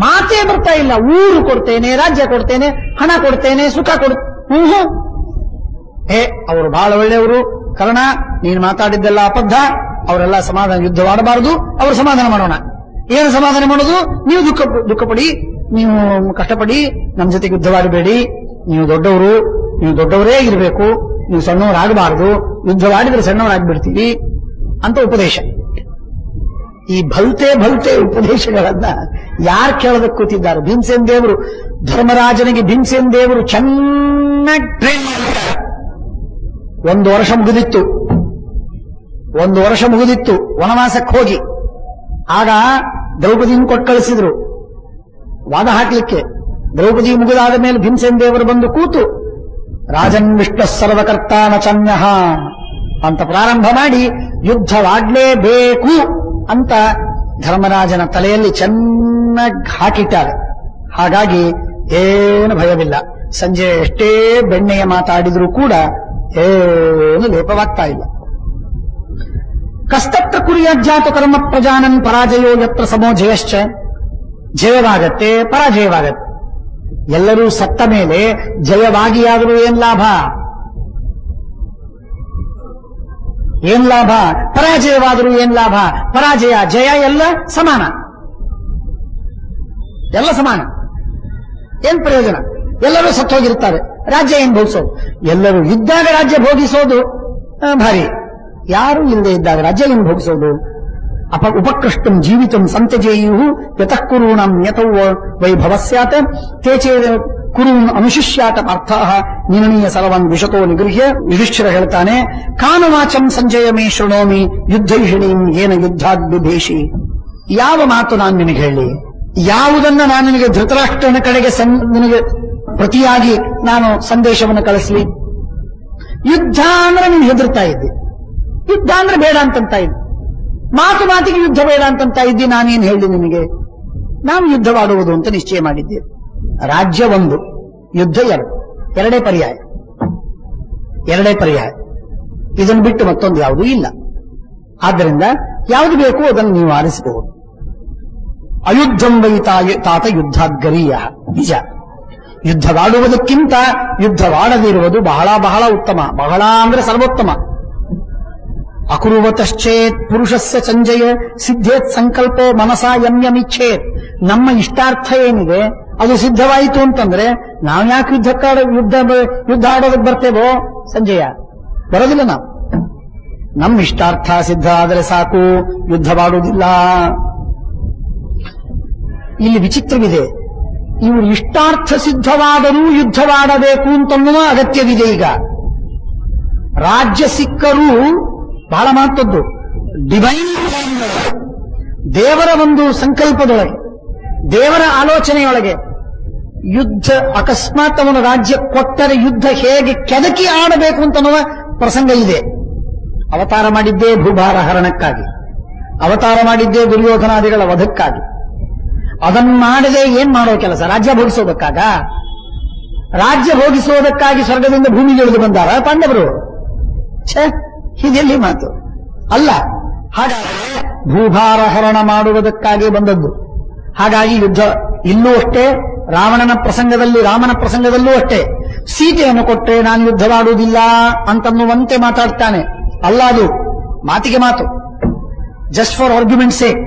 ಮಾತೇ ಬರ್ತಾ ಇಲ್ಲ. ಊರು ಕೊಡ್ತೇನೆ, ರಾಜ್ಯ ಕೊಡ್ತೇನೆ, ಹಣ ಕೊಡ್ತೇನೆ, ಸುಖ ಕೊಡ್ತೇನೆ. ಅವರು ಬಹಳ ಒಳ್ಳೆಯವರು, ಕರ್ಣ ನೀನು ಮಾತಾಡಿದ್ದೆಲ್ಲ ಅಬದ್ಧ, ಅವರೆಲ್ಲ ಸಮಾಧಾನ, ಯುದ್ಧವಾಡಬಾರದು, ಅವರು ಸಮಾಧಾನ ಮಾಡೋಣ. ಏನು ಸಮಾಧಾನ ಮಾಡೋದು? ನೀವು ದುಃಖಪಡಿ, ನೀವು ಕಷ್ಟಪಡಿ, ನಮ್ಮ ಜೊತೆಗೆ ಯುದ್ಧವಾಡಬೇಡಿ, ನೀವು ದೊಡ್ಡವರು, ನೀವು ದೊಡ್ಡವರೇ ಇರಬೇಕು, ನೀವು ಸಣ್ಣವರಾಗಬಾರದು, ಯುದ್ಧವಾಡಿದ್ರೆ ಸಣ್ಣವರಾಗ್ಬಿಡ್ತೀವಿ ಅಂತ ಉಪದೇಶ. ಈ ಭಲ್ತೆ ಉಪದೇಶಗಳನ್ನ ಯಾರು ಕೇಳೋದಕ್ಕೆ ಕೂತಿದ್ದಾರೆ? ಭೀಮಸೇನ್ ದೇವರು, ಧರ್ಮರಾಜನಿಗೆ ಭೀಮಸೇನ್ ದೇವರು ಚೆನ್ನಾಗಿ ಟ್ರೈನ್ ಮಾಡಿದ್ದಾರೆ. 1 ವರ್ಷ ಮುಗಿದಿತ್ತು ವನವಾಸಕ್ಕೆ ಹೋಗಿ. ಆಗ ದ್ರೌಪದಿಯನ್ನು ಕೊಟ್ಟು ಕಳಿಸಿದ್ರು ವಾದ ಹಾಕ್ಲಿಕ್ಕೆ. ದ್ರೌಪದಿ ಮುಗಿದಾದ ಮೇಲೆ ಭೀಮಸೇನ್ ದೇವರು ಬಂದು ಕೂತು ರಾಜನ್ ವಿಷ್ಣು ಸರ್ವಕರ್ತ ನಚನ್ಯಃ ಅಂತ ಪ್ರಾರಂಭ ಮಾಡಿ ಯುದ್ಧವಾಡ್ಲೇಬೇಕು ಅಂತ ಧರ್ಮರಾಜನ ತಲೆಯಲ್ಲಿ ಚೆನ್ನಾಗಿ ಹಾಕಿಟ್ಟಾರೆ. ಹಾಗಾಗಿ ಏನು ಭಯವಿಲ್ಲ. ಸಂಜೆ ಎಷ್ಟೇ ಬೆಣ್ಣೆಯ ಮಾತಾಡಿದ್ರೂ ಕೂಡ ಏನು ಲೇಪವಾಗ್ತಾ ಇಲ್ಲ. ಕಸ್ತತ್ರ ಕುರಿಯಜ್ಜಾತು ಕರ್ಮ ಪ್ರಜಾನನ್ ಪರಾಜಯೋ ಯತ್ರ ಸಮೋ ಜಯಶ್ಚ. ಜಯವಾಗತ್ತೆ, ಪರಾಜಯವಾಗತ್ತೆ. ಎಲ್ಲರೂ ಸತ್ತ ಮೇಲೆ ಜಯವಾಗಿಯಾದರೂ ಏನ್ ಲಾಭ? ಏನ್ ಲಾಭ? ಪರಾಜಯವಾದರೂ ಏನ್ ಲಾಭ? ಪರಾಜಯ ಜಯ ಎಲ್ಲ ಸಮಾನ, ಎಲ್ಲ ಸಮಾನ. ಏನ್ ಪ್ರಯೋಜನ? ಎಲ್ಲರೂ ಸತ್ತೋಗಿರ್ತಾರೆ, ರಾಜ್ಯ ಏನ್ ಭೋಗಿಸೋದು? ಎಲ್ಲರೂ ಇದ್ದಾಗ ರಾಜ್ಯ ಭೋಗಿಸೋದು ಭಾರಿ, ಯಾರು ಇಲ್ಲದೆ ಇದ್ದಾಗ ರಾಜ್ಯ ಏನ್ ಭೋಗಿಸೋದು? ಉಪಕೃಷ್ಟಂ ಜೀವಿತಂ ಸಂತ್ಯಜೇಯು ಯತಃ ಕುರೂಣಂ ಯತೌ ವೈಭವ ಸ್ಯಾತ್ ತೇ ಚೇ ಕುರೂನ್ ಅನುಶಿಷ್ಯಾತ ಅರ್ಥಃ ನಿರ್ಣೀಯ ಸರ್ವನ್ ವಿಶತೋ ನಿಗೃಹ್ಯ. ಯುಧಿಷ್ಠಿರ ಹೇಳ್ತಾನೆ, ಕಾನುವಾಚಂ ಸಂಜಯ ಮೇ ಶೃಣೋಮಿ ಯುದ್ಧೈಷಿಣೀಂ ಏನ ಯುದ್ಧಾದ್ಬಿಭೇಷಿ. ಯಾವ ಮಾತು ನಾನು ನಿನಗೆ ಹೇಳಿ, ಯಾವುದನ್ನ ನಾನು ನಿನಗೆ ಧೃತರಾಷ್ಟ್ರನ ಕಡೆಗೆ ನಿನಗೆ ಪ್ರತಿಯಾಗಿ ನಾನು ಸಂದೇಶವನ್ನು ಕಳಿಸ್ಲಿ? ಯುದ್ಧ ಅಂದ್ರೆ ನೀನು ಹೆದರ್ತಾ ಇದ್ದೆ, ಯುದ್ಧ ಅಂದ್ರೆ ಬೇಡ ಅಂತಂತ ಇದ್ದೆ, ಮಾತಿಗೆ ಯುದ್ಧ ಬೇಡ ಅಂತಂತ ಇದ್ದಿ. ನಾನೇನು ಹೇಳಿ ನಿನಗೆ? ನಾವು ಯುದ್ಧವಾಡುವುದು ಅಂತ ನಿಶ್ಚಯ ಮಾಡಿದ್ದೇವೆ. ರಾಜ್ಯ 1, ಯುದ್ಧ 2, ಎರಡೇ ಪರ್ಯಾಯ. ಇದನ್ನು ಬಿಟ್ಟು ಮತ್ತೊಂದು ಯಾವುದೂ ಇಲ್ಲ. ಆದ್ದರಿಂದ ಯಾವುದು ಬೇಕು ಅದನ್ನು ನೀವು ಆರಿಸಬಹುದು. ಅಯುದ್ಧಂ ವೈ ತಾತ ಯುದ್ಧಾದ್ಗರೀಯ. ನಿಜ, ಯುದ್ಧವಾಡುವುದಕ್ಕಿಂತ ಯುದ್ಧವಾಡದಿರುವುದು ಬಹಳ ಬಹಳ ಉತ್ತಮ, ಬಹಳ ಅಂದ್ರೆ ಸರ್ವೋತ್ತಮ. ಅಕುರುವತಶ್ಚೇತ್ ಪುರುಷಸ್ಯ ಸಂಜಯ ಸಿದ್ಧೇತ್ ಸಂಕಲ್ಪೋ ಮನಸಾ ಯಮ್ಯಮಿಚ್ಛೇತ್. ನಮ್ಮ ಇಷ್ಟಾರ್ಥ ಏನಿದೆ ಅದು ಸಿದ್ಧವಾಯಿತು ಅಂತಂದ್ರೆ ನಾವು ಯಾಕೆ ಯುದ್ಧ ಆಡೋದಕ್ಕೆ ಬರ್ತೇವೋ? ಸಂಜಯ, ಬರೋದಿಲ್ಲ. ನಾವು ನಮ್ಮ ಇಷ್ಟಾರ್ಥ ಸಿದ್ಧ ಆದರೆ ಸಾಕು, ಯುದ್ಧವಾಡುವುದಿಲ್ಲ. ಇಲ್ಲಿ ವಿಚಿತ್ರವಿದೆ. ಇವರು ಇಷ್ಟಾರ್ಥ ಸಿದ್ಧವಾದರೂ ಯುದ್ಧವಾಡಬೇಕು ಅಂತನ್ನುವ ಅಗತ್ಯವಿದೆ. ಈಗ ರಾಜ್ಯ ಸಿಕ್ಕರೂ ಬಹಳ ಮಹತ್ವದ್ದು. ಡಿವೈನ್ ದೇವರ ಒಂದು ಸಂಕಲ್ಪದೊಳಗೆ, ದೇವರ ಆಲೋಚನೆಯೊಳಗೆ ಯುದ್ಧ ಅಕಸ್ಮಾತ್ ಅವನು ರಾಜ್ಯ ಕೊಟ್ಟರೆ ಯುದ್ಧ ಹೇಗೆ ಕೆದಕಿ ಆಡಬೇಕು ಅಂತನ್ನುವ ಪ್ರಸಂಗ ಇದೆ. ಅವತಾರ ಮಾಡಿದ್ದೇ ಭೂಭಾರ ಹರಣಕ್ಕಾಗಿ, ಅವತಾರ ಮಾಡಿದ್ದೇ ದುರ್ಯೋಧನಾದಿಗಳ ವಧಕ್ಕಾಗಿ. ಅದನ್ನು ಮಾಡದೆ ಏನ್ ಮಾಡೋ ಕೆಲಸ? ರಾಜ್ಯ ಭೋಗಿಸೋದಕ್ಕಾಗ? ರಾಜ್ಯ ಭೋಗಿಸೋದಕ್ಕಾಗಿ ಸ್ವರ್ಗದಿಂದ ಭೂಮಿಗೆ ಇಳಿದು ಬಂದಾರ ಪಾಂಡವರು? ಇದೆಲ್ಲಿ ಮಾತು ಅಲ್ಲ. ಹಾಗಾಗಿ ಭೂಭಾರ ಹರಣ ಮಾಡುವುದಕ್ಕಾಗಿ ಬಂದದ್ದು. ಹಾಗಾಗಿ ಯುದ್ಧ ಇಲ್ಲೂ ಅಷ್ಟೇ, ರಾಮನ ಪ್ರಸಂಗದಲ್ಲೂ ಅಷ್ಟೇ. ಸೀತೆಯನ್ನು ಕೊಟ್ಟರೆ ನಾನು ಯುದ್ಧವಾಡುವುದಿಲ್ಲ ಅಂತನ್ನುವಂತೆ ಮಾತಾಡ್ತಾನೆ. ಅಲ್ಲ, ಅದು ಮಾತಿಗೆ ಮಾತು, ಜಸ್ಟ್ ಫಾರ್ ಆರ್ಗ್ಯುಮೆಂಟ್ ಸೇಕ್.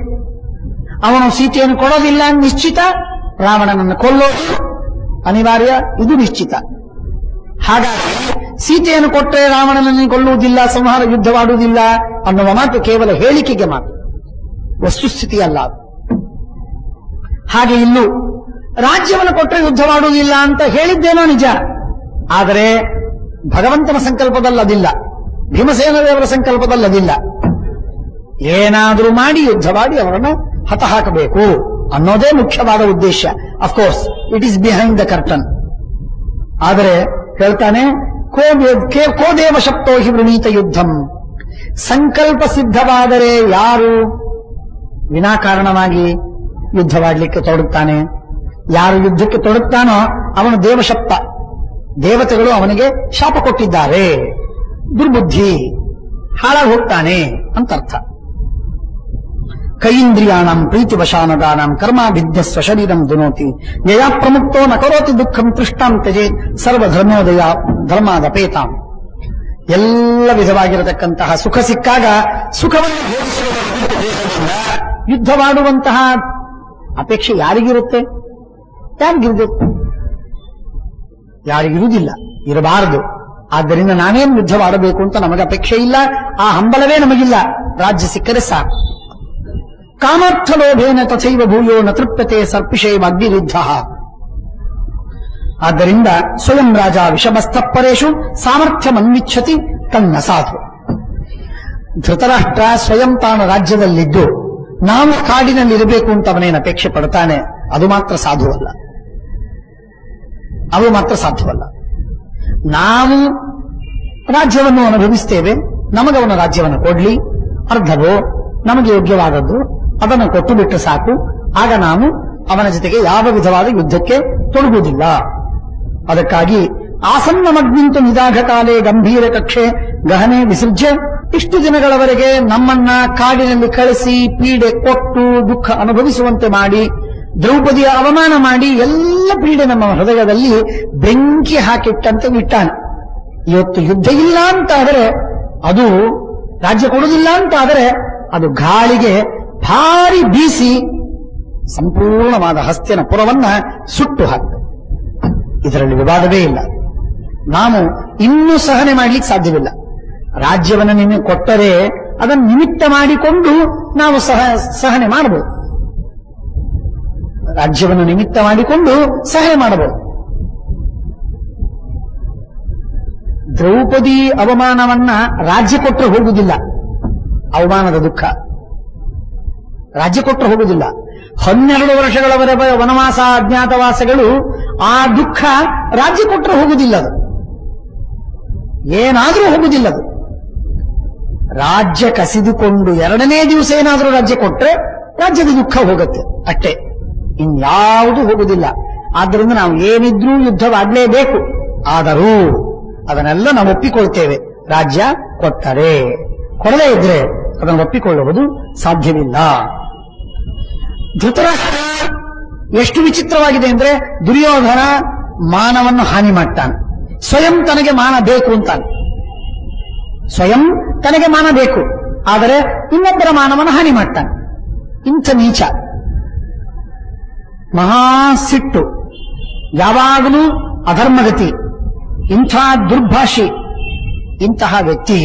ಅವನು ಸೀತೆಯನ್ನು ಕೊಡೋದಿಲ್ಲ ನಿಶ್ಚಿತ, ರಾವಣನನ್ನು ಕೊಲ್ಲೋದು ಅನಿವಾರ್ಯ, ಇದು ನಿಶ್ಚಿತ. ಹಾಗಾಗಿ ಸೀತೆಯನ್ನು ಕೊಟ್ಟರೆ ರಾವಣನನ್ನು ಕೊಲ್ಲುವುದಿಲ್ಲ, ಸಂಹಾರ ಯುದ್ಧವಾಡುವುದಿಲ್ಲ ಅನ್ನುವ ಮಾತು ಕೇವಲ ಹೇಳಿಕೆಗೆ ಮಾತು, ವಸ್ತುಸ್ಥಿತಿ ಅಲ್ಲ ಅದು. ಹಾಗೆ ಇಲ್ಲೂ ರಾಜ್ಯವನ್ನು ಕೊಟ್ಟರೆ ಯುದ್ಧವಾಡುವುದಿಲ್ಲ ಅಂತ ಹೇಳಿದ್ದೇನೋ ನಿಜ, ಆದರೆ ಭಗವಂತನ ಸಂಕಲ್ಪದಲ್ಲದಿಲ್ಲ, ಭೀಮಸೇನ ದೇವರ ಸಂಕಲ್ಪದಲ್ಲದಿಲ್ಲ. ಏನಾದರೂ ಮಾಡಿ ಯುದ್ಧವಾಡಿ ಅವರನ್ನು ಹತ ಹಾಕಬೇಕು ಅನ್ನೋದೇ ಮುಖ್ಯವಾದ ಉದ್ದೇಶ. Of course it is behind the curtain. ಆದರೆ ಹೇಳ್ತಾನೆ, ಕೋ ದೇವ ಶಕ್ತೋ ಹಿ ವೃಣೀತ ಯುದ್ಧಂ. ಸಂಕಲ್ಪ ಸಿದ್ಧವಾದರೆ ಯಾರು ವಿನಾಕಾರಣವಾಗಿ ಯುದ್ಧವಾಡಲಿಕ್ಕೆ ತೊಡಗುತ್ತಾನೆ, ಯಾರು ಯುದ್ಧಕ್ಕೆ ತೊಡಗುತ್ತಾನೋ ಅವನು ದೇವಶಪ್ತ, ದೇವತೆಗಳು ಅವನಿಗೆ ಶಾಪ ಕೊಟ್ಟಿದ್ದಾರೆ, ದುರ್ಬುದ್ಧಿ, ಹಾಳಾಗಿ ಹೋಗ್ತಾನೆ ಅಂತರ್ಥ. ಕೈಂದ್ರಿಯಾಣಂ ಪ್ರೀತಿವಶಾನದಾನಂ ಕರ್ಮಾಭಿಜ್ಞ ಸ್ವಶರೀರಂ ದುನೋತಿ ಯಯಾ ಪ್ರಮುಕ್ತೋ ನ ಕರೋತಿ ದುಃಖಂ ತೃಷ್ಟಾಂ ತ್ಯಜೇತ್ ಸರ್ವಧರ್ಮೋದಯ ಧರ್ಮಾದಪೇತಾಂ. ಎಲ್ಲ ವಿಧವಾಗಿರತಕ್ಕಂತಹ ಸುಖ ಸಿಕ್ಕಾಗ ಸುಖವನ್ನು ಭೋಗಿಸುವುದರಿಂದ ಯುದ್ಧವಾಡುವಂತಹ ಅಪೇಕ್ಷೆ ಯಾರಿಗಿರುತ್ತೆ? ಯಾರಿಗಿರುವುದಿಲ್ಲ, ಇರಬಾರದು. ಆದ್ದರಿಂದ ನಾನೇನು ಯುದ್ಧವಾಡಬೇಕು ಅಂತ ನಮಗೆ ಅಪೇಕ್ಷೆ ಇಲ್ಲ, ಆ ಹಂಬಲವೇ ನಮಗಿಲ್ಲ. ರಾಜ್ಯ ಸಿಕ್ಕರೆ ಸಾಕು. ಕಾಮಾರ್ಥ ಲೋಭೇನ ತಥೈವ ಭೂಯೋ ನ ತೃಪ್ಯತೆ ಸರ್ಪಿಷೈವ ಅಗ್ನಿರುದ್ಧ. ಆದ್ದರಿಂದ ಸ್ವಯಂ ರಾಜ ವಿಷಮಸ್ಥಪರೇಶು ಸಾಮರ್ಥ್ಯಮನ್ವಿಚ್ಛತಿ ತನ್ನ ಸಾಧು. ಧೃತರಾಷ್ಟ್ರ ಸ್ವಯಂ ತಾನು ರಾಜ್ಯದಲ್ಲಿದ್ದು ನಾವು ಕಾಡಿನಲ್ಲಿರಬೇಕು ಅಂತ ಅವನೇನು ಅಪೇಕ್ಷೆ ಪಡ್ತಾನೆ, ಅದು ಮಾತ್ರ ಸಾಧುವಲ್ಲ, ಅದು ಮಾತ್ರ ಸಾಧ್ಯವಲ್ಲ. ನಾವು ರಾಜ್ಯವನ್ನು ಅನುಭವಿಸ್ತೇವೆ, ನಮಗವನ ರಾಜ್ಯವನ್ನು ಕೊಡ್ಲಿ, ಅರ್ಧವೋ ನಮಗೆ ಯೋಗ್ಯವಾದದ್ದು ಅದನ್ನು ಕೊಟ್ಟು ಬಿಟ್ಟು ಸಾಕು. ಆಗ ನಾವು ಅವನ ಜೊತೆಗೆ ಯಾವ ವಿಧವಾದ ಯುದ್ಧಕ್ಕೆ ತೊಡಗುವುದಿಲ್ಲ. ಅದಕ್ಕಾಗಿ ಆಸನ್ನಮಗ್ನಿಂತು ನಿದಾಘ ಕಾಲೇ ಗಂಭೀರ ಕಕ್ಷೆ ಗಹನೆ ವಿಸರ್ಜ್ಯ. ಇಷ್ಟು ದಿನಗಳವರೆಗೆ ನಮ್ಮನ್ನ ಕಾಡಿನಲ್ಲಿ ಕಳಿಸಿ ಪೀಡೆ ಕೊಟ್ಟು ದುಃಖ ಅನುಭವಿಸುವಂತೆ ಮಾಡಿ, ದ್ರೌಪದಿಯ ಅವಮಾನ ಮಾಡಿ, ಎಲ್ಲ ಪೀಡೆ ನಮ್ಮ ಹೃದಯದಲ್ಲಿ ಬೆಂಕಿ ಹಾಕಿಟ್ಟಂತೆ ಬಿಟ್ಟಾನೆ. ಇವತ್ತು ಯುದ್ಧ ಇಲ್ಲ ಅಂತಾದರೆ, ಅದು ರಾಜ್ಯ ಕೊಡುವುದಿಲ್ಲ ಅಂತಾದರೆ, ಅದು ಗಾಳಿಗೆ ಭಾರಿ ಬೀಸಿ ಸಂಪೂರ್ಣವಾದ ಹಸ್ತಿನಪುರವನ್ನ ಸುಟ್ಟು ಹಾಕ್ತದೆ. ಇದರಲ್ಲಿ ವಿವಾದವೇ ಇಲ್ಲ. ನಾವು ಇನ್ನೂ ಸಹನೆ ಮಾಡಲಿಕ್ಕೆ ಸಾಧ್ಯವಿಲ್ಲ. ರಾಜ್ಯವನ್ನು ನಿಮಗೆ ಕೊಟ್ಟರೆ ಅದನ್ನು ನಿಮಿತ್ತ ಮಾಡಿಕೊಂಡು ನಾವು ಸಹನೆ ಮಾಡಬಹುದು. ರಾಜ್ಯವನ್ನು ನಿಮಿತ್ತ ಮಾಡಿಕೊಂಡು ಸಹಾಯ ಮಾಡಬಹುದು. ದ್ರೌಪದಿ ಅವಮಾನವನ್ನ ರಾಜ್ಯ ಕೊಟ್ಟರೆ ಹೋಗುವುದಿಲ್ಲ, ಅವಮಾನದ ದುಃಖ ರಾಜ್ಯ ಕೊಟ್ಟರೆ ಹೋಗುವುದಿಲ್ಲ. 12 ವರ್ಷಗಳವರೆಗೆ ವನವಾಸ ಅಜ್ಞಾತವಾಸಗಳು, ಆ ದುಃಖ ರಾಜ್ಯ ಕೊಟ್ಟರೆ ಹೋಗುವುದಿಲ್ಲ, ಅದು ಏನಾದರೂ ಹೋಗುವುದಿಲ್ಲ. ಅದು ರಾಜ್ಯ ಕಸಿದುಕೊಂಡು 2ನೇ ದಿವಸ ಏನಾದರೂ ರಾಜ್ಯ ಕೊಟ್ಟರೆ ರಾಜ್ಯದ ದುಃಖ ಹೋಗುತ್ತೆ ಅಷ್ಟೇ, ಇನ್ಯಾವುದೂ ಹೋಗುವುದಿಲ್ಲ. ಆದ್ದರಿಂದ ನಾವು ಏನಿದ್ರೂ ಯುದ್ಧವಾಗಲೇಬೇಕು. ಆದರೂ ಅದನ್ನೆಲ್ಲ ನಾವು ಒಪ್ಪಿಕೊಳ್ತೇವೆ, ರಾಜ್ಯ ಕೊಟ್ಟರೆ. ಕೊಡದೇ ಇದ್ರೆ ಅದನ್ನು ಒಪ್ಪಿಕೊಳ್ಳುವುದು ಸಾಧ್ಯವಿಲ್ಲ. ಧೃತರಾಷ್ಟ್ರ ಎಷ್ಟು ವಿಚಿತ್ರವಾಗಿದೆ ಅಂದ್ರೆ, ದುರ್ಯೋಧನ ಮಾನವನ್ನು ಹಾನಿ ಮಾಡ್ತಾನೆ, ಸ್ವಯಂ ತನಗೆ ಮಾನ ಬೇಕು ಅಂತಾನೆ. ಸ್ವಯಂ ತನಗೆ ಮಾನ ಬೇಕು, ಆದರೆ ಇನ್ನೊಬ್ಬರ ಮಾನವನ್ನು ಹಾನಿ ಮಾಡ್ತಾನೆ. ಇಂಥ ನೀಚ, ಮಹಾ ಸಿಟ್ಟು, ಯಾವಾಗಲೂ ಅಧರ್ಮಗತಿ, ಇಂಥ ದುರ್ಭಾಷಿ, ಇಂತಹ ವ್ಯಕ್ತಿ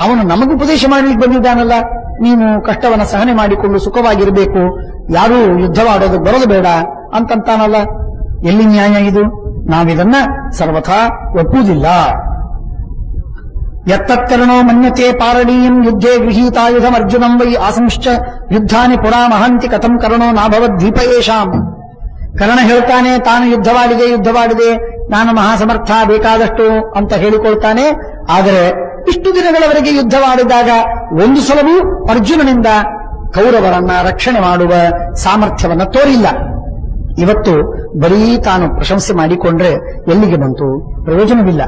ಅವನು ನಮಗುಪದೇಶ ಮಾಡಲಿಕ್ಕೆ ಬಂದಿದ್ದಾನಲ್ಲ, ನೀನು ಕಷ್ಟವನ್ನು ಸಹನೆ ಮಾಡಿಕೊಂಡು ಸುಖವಾಗಿರಬೇಕು, ಯಾರೂ ಯುದ್ಧವಾಡೋದು ಬರೋದು ಬೇಡ ಅಂತಂತಾನಲ್ಲ. ಎಲ್ಲಿ ನ್ಯಾಯ ಇದು? ನಾವಿದನ್ನ ಸರ್ವಥಾ ಒಪ್ಪುವುದಿಲ್ಲ. ಯತ್ತತ್ಕರಣೋ ಮನ್ಯತೆ ಪಾರಣೀಯಂ ಯುದ್ಧೇ ಗೃಹೀತಾಯುಧಂ ಅರ್ಜುನಂ ವೈ ಆಸಂಶ್ಚ ಯುದ್ಧಾನಿ ಪುರಾ ಮಹಂತಿ ಕಥಂ ಕರಣೋ ನಾಭವದ್ವೀಪ ಯೇಷಾಂ. ಕರ್ಣ ಹೇಳ್ತಾನೆ, ತಾನು ಯುದ್ಧವಾಡಿದೆ, ನಾನು ಮಹಾಸಮರ್ಥ, ಬೇಕಾದಷ್ಟು ಅಂತ ಹೇಳಿಕೊಳ್ತಾನೆ. ಆದರೆ ಇಷ್ಟು ದಿನಗಳವರೆಗೆ ಯುದ್ಧವಾಡಿದಾಗ ಒಂದು ಸಲವೂ ಅರ್ಜುನನಿಂದ ಕೌರವರನ್ನ ರಕ್ಷಣೆ ಮಾಡುವ ಸಾಮರ್ಥ್ಯವನ್ನ ತೋರಿಲ್ಲ. ಇವತ್ತು ಬರೀ ತಾನು ಪ್ರಶಂಸೆ ಮಾಡಿಕೊಂಡ್ರೆ ಎಲ್ಲಿಗೆ ಬಂತು? ಪ್ರಯೋಜನವಿಲ್ಲ.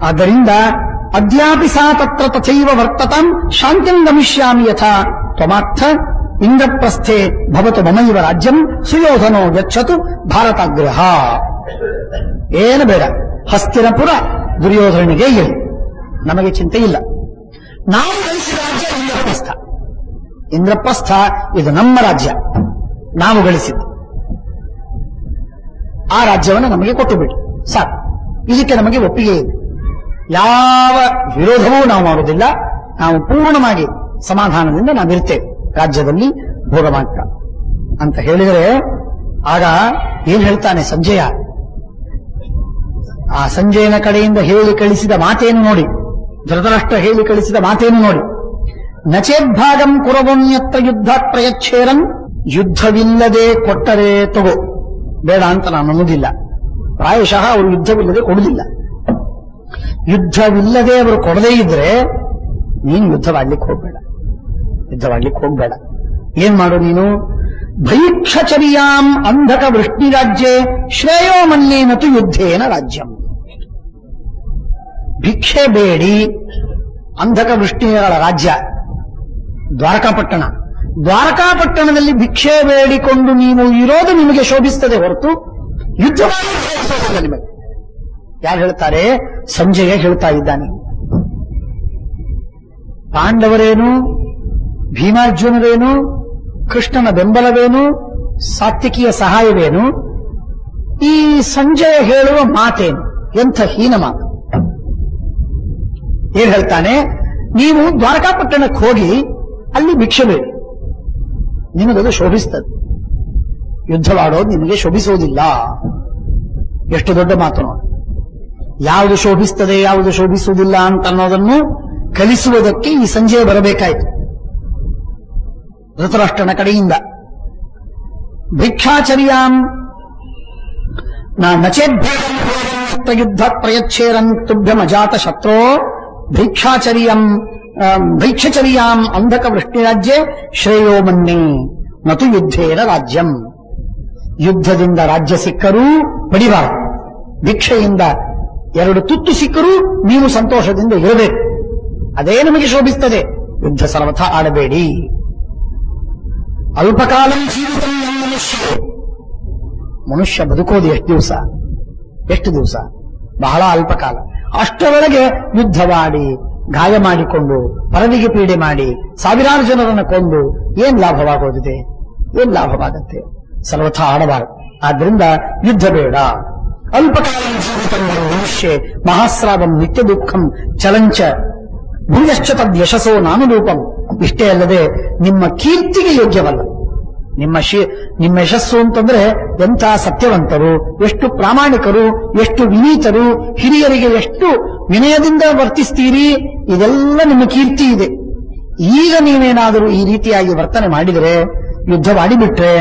ಆದ್ದರಿಂದ ಅದ್ಯಾಪಿ ಸಾ ತತ್ರ ತಥೈವ ವರ್ತತಾಂ ಶಾಂತಿಂ ಗಮಿಷ್ಯಾಮಿ ಯಥಾ ತ್ವಮಾರ್ಥ ಇಂದ್ರಪ್ರಸ್ಥೆ ಭವತು ಮಮೈವ ರಾಜ್ಯಂ ಸುಯೋಧನೋ ಗಚ್ಚತು ಭಾರತಾಗ್ರಹ. ಏನು ಬೇಡ, ಹಸ್ತಿನಪುರ ದುರ್ಯೋಧನಿಗೆ ಇಲ್ಲ, ನಮಗೆ ಚಿಂತೆ ಇಲ್ಲ. ನಾವು ಗಳಿಸಿದ ರಾಜ್ಯ ಇಂದ್ರಪ್ರಸ್ಥ. ಇಂದ್ರಪ್ರಸ್ಥ ಇದು ನಮ್ಮ ರಾಜ್ಯ, ನಾವು ಗಳಿಸಿದ್ದು. ಆ ರಾಜ್ಯವನ್ನು ನಮಗೆ ಕೊಟ್ಟು ಬಿಡಿ ಸಾಕು. ಇದಕ್ಕೆ ನಮಗೆ ಒಪ್ಪಿಗೆ ಇದೆ, ಯಾವ ವಿರೋಧವೂ ನಾವು ಮಾಡುವುದಿಲ್ಲ, ನಾವು ಪೂರ್ಣವಾಗಿ ಸಮಾಧಾನದಿಂದ ನಾವಿರ್ತೇವೆ ರಾಜ್ಯದಲ್ಲಿ ಭೋಗ ಮಾಡ್ತಾ ಅಂತ ಹೇಳಿದರೆ, ಆಗ ಏನ್ ಹೇಳ್ತಾನೆ ಸಂಜಯ, ಆ ಸಂಜಯನ ಕಡೆಯಿಂದ ಹೇಳಿ ಕಳಿಸಿದ ಮಾತೇನು ನೋಡಿ, ಧೃತರಾಷ್ಟ್ರ ಹೇಳಿ ಕಳಿಸಿದ ಮಾತೇನು ನೋಡಿ. ನಚೇದ್ಭಾಗಂ ಕುರವೋನ್ಯತ್ರ ಯುದ್ಧ ಪ್ರಯಚ್ಛೇರನ್, ಯುದ್ಧವಿಲ್ಲದೆ ಕೊಟ್ಟರೆ ತಗೋ, ಬೇಡ ಅಂತ ನಾನು ಅನ್ನೋದಿಲ್ಲ. ಪ್ರಾಯಶಃ ಅವರು ಯುದ್ಧವಿಲ್ಲದೆ ಕೊಡುವುದಿಲ್ಲ. ಯುದ್ಧವಿಲ್ಲದೆ ಅವರು ಕೊಡದೇ ಇದ್ರೆ ನೀನು ಯುದ್ಧವಾಡ್ಲಿಕ್ಕೆ ಹೋಗ್ಬೇಡ. ಏನ್ ಮಾಡು ನೀನು? ಭೈಕ್ಷಚರ್ಯಾಂ ಅಂಧಕ ವೃಷ್ಣಿ ರಾಜ್ಯೆ ಶ್ರೇಯೋ ಮನ್ಯೇನತು ಯುದ್ಧೇನ ರಾಜ್ಯಂ. ಭಿಕ್ಷೆ ಬೇಡಿ ಅಂಧಕ ವೃಷ್ಣಿಗಳ ರಾಜ್ಯ ದ್ವಾರಕಾಪಟ್ಟಣದಲ್ಲಿ ಭಿಕ್ಷೆ ಬೇಡಿಕೊಂಡು ನೀವು ಇರೋದು ನಿಮಗೆ ಶೋಭಿಸ್ತದೆ ಹೊರತು ಯುದ್ಧ ನಿಮಗೆ. ಯಾರು ಹೇಳ್ತಾರೆ? ಸಂಜಯ ಹೇಳ್ತಾ ಇದ್ದಾನೆ. ಪಾಂಡವರೇನು, ಭೀಮಾರ್ಜುನರೇನು, ಕೃಷ್ಣನ ಬೆಂಬಲವೇನು, ಸಾತ್ವಿಕಿಯ ಸಹಾಯವೇನು, ಈ ಸಂಜಯ ಹೇಳುವ ಮಾತೇನು? ಎಂಥ ಹೀನ ಮಾತು. ಏನ್ ಹೇಳ್ತಾನೆ? ನೀವು ದ್ವಾರಕಾಪಟ್ಟಣಕ್ಕೆ ಹೋಗಿ ಅಲ್ಲಿ ಭಿಕ್ಷೆ ಬೇಡಿ, ನಿಮಗದು ಶೋಭಿಸ್ತದೆ. ಯುದ್ಧವಾಡೋದು ನಿಮಗೆ ಶೋಭಿಸುವುದಿಲ್ಲ. ಎಷ್ಟು ದೊಡ್ಡ ಮಾತು ನೋಡಿ. ಯಾವುದು ಶೋಭಿಸ್ತದೆ ಯಾವುದು ಶೋಭಿಸುವುದಿಲ್ಲ ಅಂತ ಅನ್ನೋದನ್ನು ಕಲಿಸುವುದಕ್ಕೆ ಈ ಸಂಜೆ ಬರಬೇಕಾಯಿತು ಧೃತರಾಷ್ಟ್ರನ ಕಡೆಯಿಂದ. ಭಿಕ್ಷಾಚರ್ಯಾಂ ನಚೇದ್ಭೇದ ಯುದ್ಧ ಪ್ರಯಚ್ಛೇರನ್ ತುಭ್ಯಂ ಅಜಾತ ಶತ್ರೋ ಭೈಕ್ಷಚರ್ಯಾಂ ಅಂಧಕ ವೃಷ್ಟಿರಾಜ್ಯೆ ಶ್ರೇಯೋ ಮನ್ಯೇ ನತು ಯುದ್ಧೇನ ರಾಜ್ಯಂ. ಯುದ್ಧದಿಂದ ರಾಜ್ಯ ಸಿಕ್ಕರೂ ಪಡಿಬಾರದು, ಭಿಕ್ಷೆಯಿಂದ 2 ತುತ್ತು ಸಿಕ್ಕರೂ ನೀವು ಸಂತೋಷದಿಂದ ಇರಬೇಕು. ಅದೇ ನಮಗೆ ಶೋಭಿಸ್ತದೆ. ಯುದ್ಧ ಸರ್ವಥ ಆಡಬೇಡಿ. ಅಲ್ಪಕಾಲಂ ಜೀವಿತಂ ಮನುಷ್ಯ ಬದುಕೋದು ಎಷ್ಟು ದಿವಸ? ಬಹಳ ಅಲ್ಪಕಾಲ. ಅಷ್ಟರೊಳಗೆ ಯುದ್ಧವಾಡಿ ಗಾಯ ಮಾಡಿಕೊಂಡು ಪರನಿಗೆ ಪೀಡೆ ಮಾಡಿ ಸಾವಿರಾರು ಜನರನ್ನು ಕೊಂದು ಏನ್ ಲಾಭವಾಗೋದಿದೆ? ಏನ್ ಲಾಭವಾಗತ್ತೆ? ಸರ್ವಥ ಆಡಬಾರದು. ಆದ್ರಿಂದ ಯುದ್ಧ ಬೇಡ. ಅಲ್ಪಕಾಲ ಜೀವಿತಂ ಮನುಷ್ಯ ಮಹಾಸ್ರಾವಂ ನಿತ್ಯ ದುಃಖಂ ಚಲಂಚ ಭೂಯಶ್ಚ ತದ್ಯಶಸೋ ನಾನುರೂಪಂ. ಇಷ್ಟೇ ಅಲ್ಲದೆ ನಿಮ್ಮ ಕೀರ್ತಿಗೆ ಯೋಗ್ಯವಲ್ಲ. ನಿಮ್ಮ ಯಶಸ್ಸು ಅಂತಂದ್ರೆ ಎಂಥ ಸತ್ಯವಂತರು, ಎಷ್ಟು ಪ್ರಾಮಾಣಿಕರು, ಎಷ್ಟು ವಿನೀತರು, ಹಿರಿಯರಿಗೆ ಎಷ್ಟು ವಿನಯದಿಂದ ವರ್ತಿಸ್ತೀರಿ, ಇದೆಲ್ಲ ನಿಮ್ಮ ಕೀರ್ತಿ ಇದೆ. ಈಗ ನೀವೇನಾದರೂ ಈ ರೀತಿಯಾಗಿ ವರ್ತನೆ ಮಾಡಿದರೆ, ಯುದ್ಧವಾಡಿಬಿಟ್ರೆ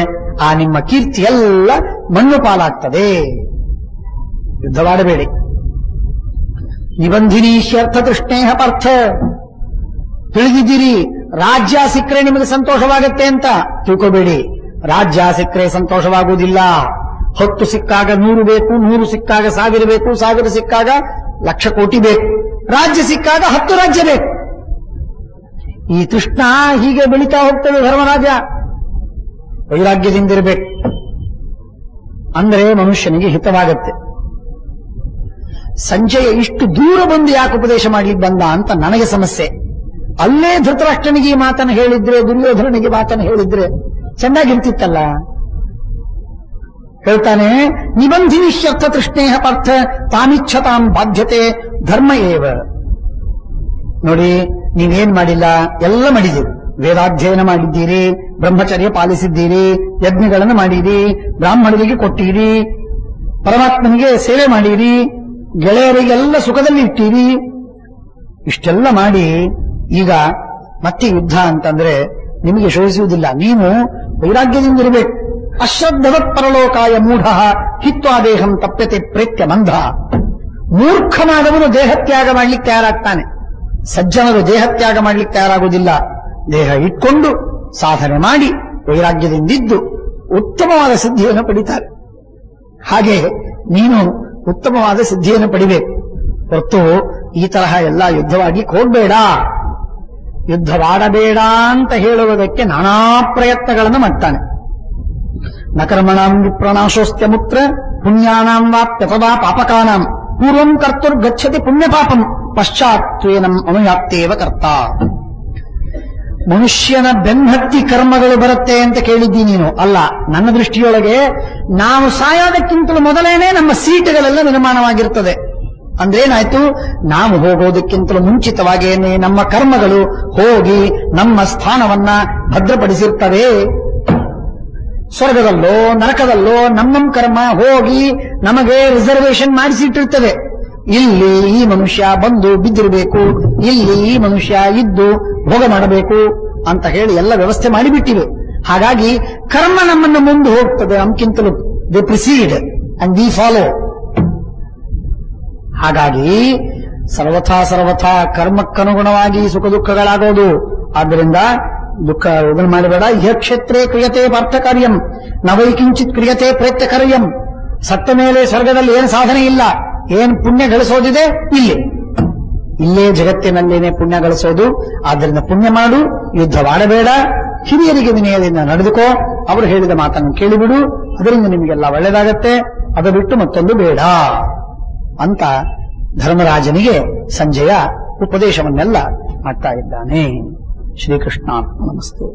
ಆ ನಿಮ್ಮ ಕೀರ್ತಿ ಎಲ್ಲ ಮಣ್ಣು ಪಾಲಾಗ್ತದೆ. ಯುದ್ಧವಾಡಬೇಡಿ. ನಿಬಂಧಿನೀಶ್ಯರ್ಥ ತೃಷ್ಣೇಹ ಪಾರ್ಥ. ತಿಳಿದಿದ್ದೀರಿ, ರಾಜ್ಯ ಸಿಕ್ಕರೆ ನಿಮಗೆ ಸಂತೋಷವಾಗತ್ತೆ ಅಂತ ತಿಳ್ಕೋಬೇಡಿ. ರಾಜ್ಯ ಸಿಕ್ಕರೆ ಸಂತೋಷವಾಗುವುದಿಲ್ಲ. 10 ಸಿಕ್ಕಾಗ 100 ಬೇಕು, 100 ಸಿಕ್ಕಾಗ 1000 ಬೇಕು, 1000 ಸಿಕ್ಕಾಗ 1,00,000 ಕೋಟಿ ಬೇಕು. ರಾಜ್ಯ ಸಿಕ್ಕಾಗ 10 ರಾಜ್ಯ ಬೇಕು. ಈ ತೃಷ್ಣ ಹೀಗೆ ಬೆಳೀತಾ ಹೋಗ್ತದೆ. ಧರ್ಮರಾಜ ವೈರಾಗ್ಯದಿಂದಿರಬೇಕು, ಅಂದ್ರೆ ಮನುಷ್ಯನಿಗೆ ಹಿತವಾಗತ್ತೆ. ಸಂಜಯ ಇಷ್ಟು ದೂರ ಬಂದು ಯಾಕೆ ಉಪದೇಶ ಮಾಡ್ಲಿಕ್ಕೆ ಬಂದ ಅಂತ ನನಗೆ ಸಮಸ್ಯೆ. ಅಲ್ಲೇ ಧೃತರಾಷ್ಟ್ರನಿಗೆ ಈ ಮಾತನ್ನು ಹೇಳಿದ್ರೆ, ದುರ್ಯೋಧನನಿಗೆ ಮಾತನ್ನು ಹೇಳಿದ್ರೆ ಚೆನ್ನಾಗಿರ್ತಿತ್ತಲ್ಲ. ಹೇಳ್ತಾನೆ, ನಿಬಂಧಿನಿಶ್ಯರ್ಥ ತೃಷ್ಣೇಹ ಪಾರ್ಥ ತಾಮಿಚ್ಛತಾಂ ಬಾಧ್ಯತೆ ಧರ್ಮ ಏವ. ನೋಡಿ, ನೀವೇನ್ ಮಾಡಿಲ್ಲ, ಎಲ್ಲ ಮಾಡಿದ್ದೀರಿ. ವೇದಾಧ್ಯಯನ ಮಾಡಿದ್ದೀರಿ, ಬ್ರಹ್ಮಚರ್ಯ ಪಾಲಿಸಿದ್ದೀರಿ, ಯಜ್ಞಗಳನ್ನು ಮಾಡಿರಿ, ಬ್ರಾಹ್ಮಣರಿಗೆ ಕೊಟ್ಟಿರಿ, ಪರಮಾತ್ಮನಿಗೆ ಸೇವೆ ಮಾಡಿರಿ, ಗೆಳೆಯರಿಗೆಲ್ಲ ಸುಖದಲ್ಲಿ ಇಟ್ಟಿರಿ. ಇಷ್ಟೆಲ್ಲ ಮಾಡಿ ಈಗ ಮತ್ತೆ ಯುದ್ಧ ಅಂತಂದ್ರೆ ನಿಮಗೆ ಶೋಧಿಸುವುದಿಲ್ಲ. ನೀವು ವೈರಾಗ್ಯದಿಂದಿರಬೇಕು. ಅಶ್ರದ್ಧವತ್ ಪರಲೋಕಾಯ ಮೂಢ ಹಿತ್ವಾ ದೇಹಂ ತಪ್ಯತೆ ಪ್ರೇತ್ಯ ಮಂಧ. ಮೂರ್ಖನಾದವನು ದೇಹತ್ಯಾಗ ಮಾಡ್ಲಿಕ್ಕೆ ತಯಾರಾಗ್ತಾನೆ, ಸಜ್ಜನರು ದೇಹತ್ಯಾಗ ಮಾಡ್ಲಿಕ್ಕೆ ತಯಾರಾಗುವುದಿಲ್ಲ. ದೇಹ ಇಟ್ಕೊಂಡು ಸಾಧನೆ ಮಾಡಿ ವೈರಾಗ್ಯದಿಂದಿದ್ದು ಉತ್ತಮವಾದ ಸಿದ್ಧಿಯನ್ನು ಪಡಿತಾರೆ. ಹಾಗೆ ನೀನು ಉತ್ತಮವಾದ ಸಿದ್ಧಿಯನ್ನು ಪಡಿಬೇಕು ಹೊರತು ಈ ತರಹ ಎಲ್ಲ ಯುದ್ಧವಾಡ್ಲಿಕ್ಕೆ ಹೋಗ್ಬೇಡ. ಯುದ್ಧವಾಡಬೇಡ ಅಂತ ಹೇಳುವುದಕ್ಕೆ ನಾನಾ ಪ್ರಯತ್ನಗಳನ್ನು ಮಾಡ್ತಾನೆ. ನಕರ್ಮಣಾಂ ವಿಪ್ರನಾಶೋಸ್ತ್ಯ ಮುತ್ರ ಪುಣ್ಯಾನಾಂ ವಾಪ್ಯಥವಾ ಪಾಪಕಾನಾಂ ಪೂರ್ವಂ ಕರ್ತುರ್ಗಚ್ಚತಿ ಪುಣ್ಯ ಪಾಪಂ ಪಶ್ಚಾತ್ ತ್ವೇನಂ ಅನುಯಾಪ್ತೇವ ಕರ್ತ. ಮನುಷ್ಯನ ಬೆನ್ನತ್ತಿ ಕರ್ಮಗಳು ಬರುತ್ತೆ ಅಂತ ಕೇಳಿದ್ದಿ ನೀನು. ಅಲ್ಲ, ನನ್ನ ದೃಷ್ಟಿಯೊಳಗೆ ನಾವು ಸಾಯೋದಕ್ಕಿಂತಲೂ ಮೊದಲೇನೆ ನಮ್ಮ ಸೀಟುಗಳೆಲ್ಲ ನಿರ್ಮಾಣವಾಗಿರ್ತದೆ. ಅಂದ್ರೇನಾಯ್ತು, ನಾವು ಹೋಗೋದಕ್ಕಿಂತಲೂ ಮುಂಚಿತವಾಗಿಯೇ ನಮ್ಮ ಕರ್ಮಗಳು ಹೋಗಿ ನಮ್ಮ ಸ್ಥಾನವನ್ನ ಭದ್ರಪಡಿಸಿರ್ತವೆ. ಸ್ವರ್ಗದಲ್ಲೋ ನರಕದಲ್ಲೋ ನಮ್ಮ ಕರ್ಮ ಹೋಗಿ ನಮಗೆ ರಿಸರ್ವೇಶನ್ ಮಾಡಿಸಿಟ್ಟಿರ್ತದೆ. ಇಲ್ಲಿ ಈ ಮನುಷ್ಯ ಬಂದು ಬಿದ್ದಿರಬೇಕು, ಇಲ್ಲಿ ಈ ಮನುಷ್ಯ ಇದ್ದು ಭೋಗ ಮಾಡಬೇಕು ಅಂತ ಹೇಳಿ ಎಲ್ಲ ವ್ಯವಸ್ಥೆ ಮಾಡಿಬಿಟ್ಟಿವೆ. ಹಾಗಾಗಿ ಕರ್ಮ ನಮ್ಮನ್ನು ಮುಂದೆ ಹೋಗ್ತದೆ, ನಮ್ಗಿಂತಲೂ they precede and we follow. ಹಾಗಾಗಿ ಸರ್ವಥಾ ಕರ್ಮಕ್ಕನುಗುಣವಾಗಿ ಸುಖ ದುಃಖಗಳಾಗೋದು. ಆದ್ದರಿಂದ ದುಃಖ ಇದನ್ನು ಮಾಡಬೇಡ. ಇಹ ಕ್ಷೇತ್ರೇ ಕ್ರಿಯತೆ ಪಾರ್ಥ ಕಾರ್ಯಂ ನವೈ ಕಿಂಚಿತ್ ಕ್ರಿಯತೆ ಪ್ರೇತ್ಯ ಕಾರ್ಯಂ. ಸತ್ತ ಮೇಲೆ ಸ್ವರ್ಗದಲ್ಲಿ ಏನು ಸಾಧನೆ ಇಲ್ಲ, ಏನು ಪುಣ್ಯ ಗಳಿಸೋದಿದೆ ಇಲ್ಲೇ ಜಗತ್ತಿನಲ್ಲೇನೆ ಪುಣ್ಯ ಗಳಿಸೋದು. ಆದ್ದರಿಂದ ಪುಣ್ಯ ಮಾಡು, ಯುದ್ಧವಾಡಬೇಡ, ಹಿರಿಯರಿಗೆ ವಿನಯದಿಂದ ನಡೆದುಕೋ, ಅವರು ಹೇಳಿದ ಮಾತನ್ನು ಕೇಳಿಬಿಡು, ಅದರಿಂದ ನಿಮಗೆಲ್ಲ ಒಳ್ಳೆಯದಾಗತ್ತೆ, ಅದು ಬಿಟ್ಟು ಮತ್ತೊಂದು ಬೇಡ ಅಂತ ಧರ್ಮರಾಜನಿಗೆ ಸಂಜಯ ಉಪದೇಶವನ್ನೆಲ್ಲ ಮಾಡ್ತಾ ಇದ್ದಾನೆ. ಶ್ರೀಕೃಷ್ಣ ನಮಸ್ತೆ.